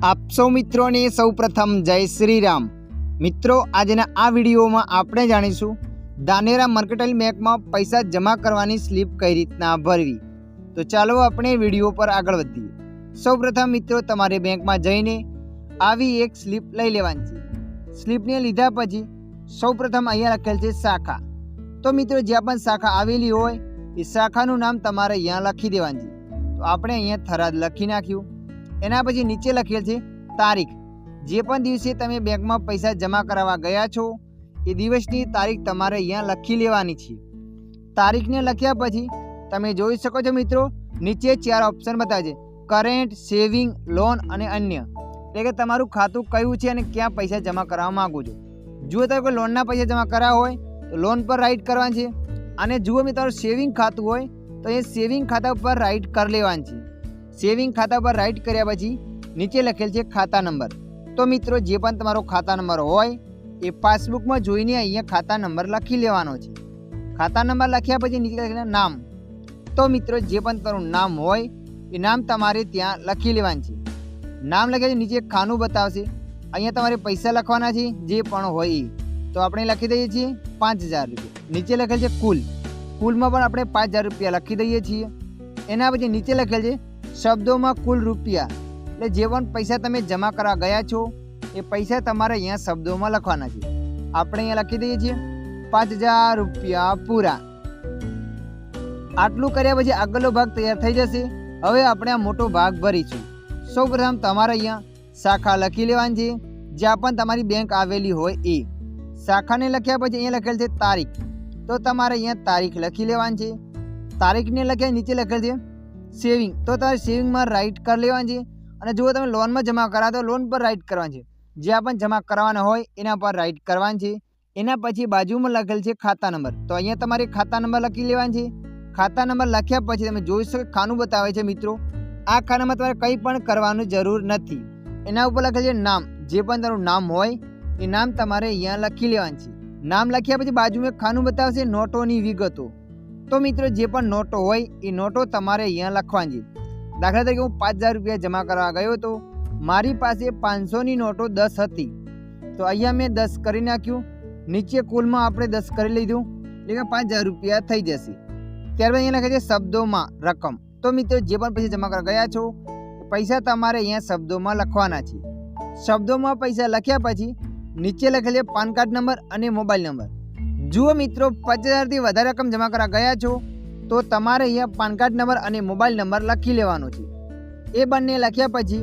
આપ સૌ મિત્રોને સૌપ્રથમ જય શ્રી રામ। મિત્રો, આજના આ વિડીયોમાં આપણે જાણીશું ધાનેરા મર્કેન્ટાઇલ બેંકમાં પૈસા જમા કરવાની સ્લીપ કઈ રીતના ભરવી। તો ચાલો આપણે વિડીયો પર આગળ વધીએ। સૌપ્રથમ મિત્રો, તમારે બેંકમાં જઈને આવી એક સ્લીપ લઈ લેવાની છે। સ્લીપને લીધા પછી સૌપ્રથમ અહીંયા લખેલ છે શાખા। તો મિત્રો, જ્યાં પણ શાખા આવેલી હોય એ શાખાનું નામ તમારે અહીંયા લખી દેવાનું છે। તો આપણે અહીંયા થરાદ લખી નાખ્યું। એના પછી નીચે લખેલ છે તારીખ। જે પણ દિવસે તમે બેંકમાં પૈસા જમા કરાવવા ગયા છો એ દિવસની તારીખ તમારે અહીંયા લખી લેવાની છે। તારીખને લખ્યા પછી તમે જોઈ શકો છો મિત્રો, નીચે 4 ઓપ્શન બતાવે છે: કરંટ, સેવિંગ, લોન અને અન્ય। એટલે કે તમારું ખાતું કયું છે અને ક્યાં પૈસા જમા કરાવવા માંગો છો। જો તમે કોઈ લોનના પૈસા જમા કરાવવા હોય તો લોન પર રાઈટ કરવાનું છે, અને જુઓ મિત્રો તમારું સેવિંગ ખાતું હોય તો એ સેવિંગ ખાતા પર રાઈટ કરી લેવાનું છે। સેવિંગ ખાતા પર રાઈટ કર્યા પછી નીચે લખેલ છે ખાતા નંબર। તો મિત્રો, જે પણ તમારો ખાતા નંબર હોય એ પાસબુકમાં જોઈને અહીંયા ખાતા નંબર લખી લેવાનો છે। ખાતા નંબર લખ્યા પછી નીચે લખેલા નામ। તો મિત્રો, જે પણ તમારું નામ હોય એ નામ તમારે ત્યાં લખી લેવાનું છે। નામ લખ્યા નીચે ખાનું બતાવશે, અહીંયા તમારે પૈસા લખવાના છે જે પણ હોય એ। તો આપણે લખી દઈએ છીએ 5000 રૂપિયા। નીચે લખેલ છે કુલ। કુલમાં પણ આપણે 5000 રૂપિયા લખી દઈએ છીએ। એના પછી નીચે લખેલ છે શબ્દોમાં કુલ રૂપિયા। એટલે જે પણ પૈસા તમે જમા કરવા ગયા છો એ પૈસા તમારે અહીંયા શબ્દોમાં લખવાના છે। આપણે અહીંયા લખી દઈએ છીએ 5000 રૂપિયા પૂરા। આટલું કર્યા પછી આગળનો ભાગ તૈયાર થઈ જશે। હવે આપણે આ મોટો ભાગ ભરીશું। સૌપ્રથમ તમારે અહીંયા શાખા લખી લેવાની છે, જ્યાં પણ તમારી બેંક આવેલી હોય એ। શાખાને લખ્યા પછી અહીંયા લખેલ છે તારીખ। તો તમારે અહીંયા તારીખ લખી લેવાની છે। તારીખને લખ્યા નીચે લખેલ છે સેવિંગ। તો તમારે સેવિંગમાં રાઈટ કરી લેવાની છે, અને જો તમે લોનમાં જમા કરાવો તો લોન પર રાઈટ કરવાની છે। જ્યાં પણ જમા કરવાના હોય એના પર રાઈટ કરવાની છે। એના પછી બાજુમાં લખેલ છે ખાતા નંબર। તો અહીંયા તમારે ખાતા નંબર લખી લેવાની છે। ખાતા નંબર લખ્યા પછી તમે જોઈ શકો ખાનું બતાવે છે મિત્રો। આ ખાનામાં તમારે કંઈ પણ કરવાની જરૂર નથી। એના ઉપર લખેલ છે નામ। જે પણ તમારું નામ હોય એ નામ તમારે અહીંયા લખી લેવાનું છે। નામ લખ્યા પછી બાજુમાં ખાનું બતાવશે નોટોની વિગતો। તો મિત્રો, જે પણ નોટો હોય એ નોટો તમારે અહીંયા લખવાની છે। દાખલા તરીકે હું 5000 રૂપિયા જમા કરવા ગયો હતો, મારી પાસે 500ની નોટો 10 હતી, તો અહીંયા મેં 10 કરી નાખ્યું। નીચે કુલમાં આપણે 10 કરી લીધું, એટલે કે 5000 રૂપિયા થઈ જશે। ત્યારબાદ અહીંયા લખે છે શબ્દોમાં રકમ। તો મિત્રો, જે પણ પૈસા જમા કરવા ગયા છો એ પૈસા તમારે અહીંયા શબ્દોમાં લખવાના છે। શબ્દોમાં પૈસા લખ્યા પછી નીચે લખેલ છે પાન કાર્ડ નંબર અને મોબાઈલ નંબર। જુઓ મિત્રો, 5000થી વધારે રકમ જમા કરવા ગયા છો તો તમારે અહીંયા પાન કાર્ડ નંબર અને મોબાઈલ નંબર લખી લેવાનો છે। એ બંને લખ્યા પછી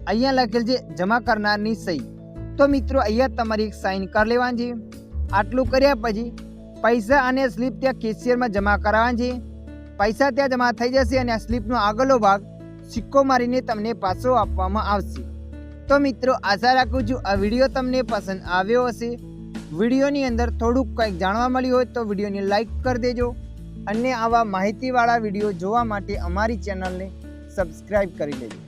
અહીંયા લખેલ છે જમા કરનારની સહી। તો મિત્રો, અહીંયા તમારી એક સાઇન કરી લેવાની છે। આટલું કર્યા પછી પૈસા અને સ્લીપ ત્યાં કેશિયરમાં જમા કરાવવાની છે। પૈસા ત્યાં જમા થઈ જશે અને આ સ્લીપનો આગળનો ભાગ સિક્કો મારીને તમને પાછો આપવામાં આવશે। તો મિત્રો, આશા રાખું છું આ વિડીયો તમને પસંદ આવ્યો હશે। વિડીયોની અંદર થોડુંક કંઈક જાણવા મળ્યું હોય તો વિડીયોને લાઈક કરી દેજો, અને આવા માહિતીવાળા વિડીયો જોવા માટે અમારી ચેનલને સબસ્ક્રાઈબ કરી લેજો।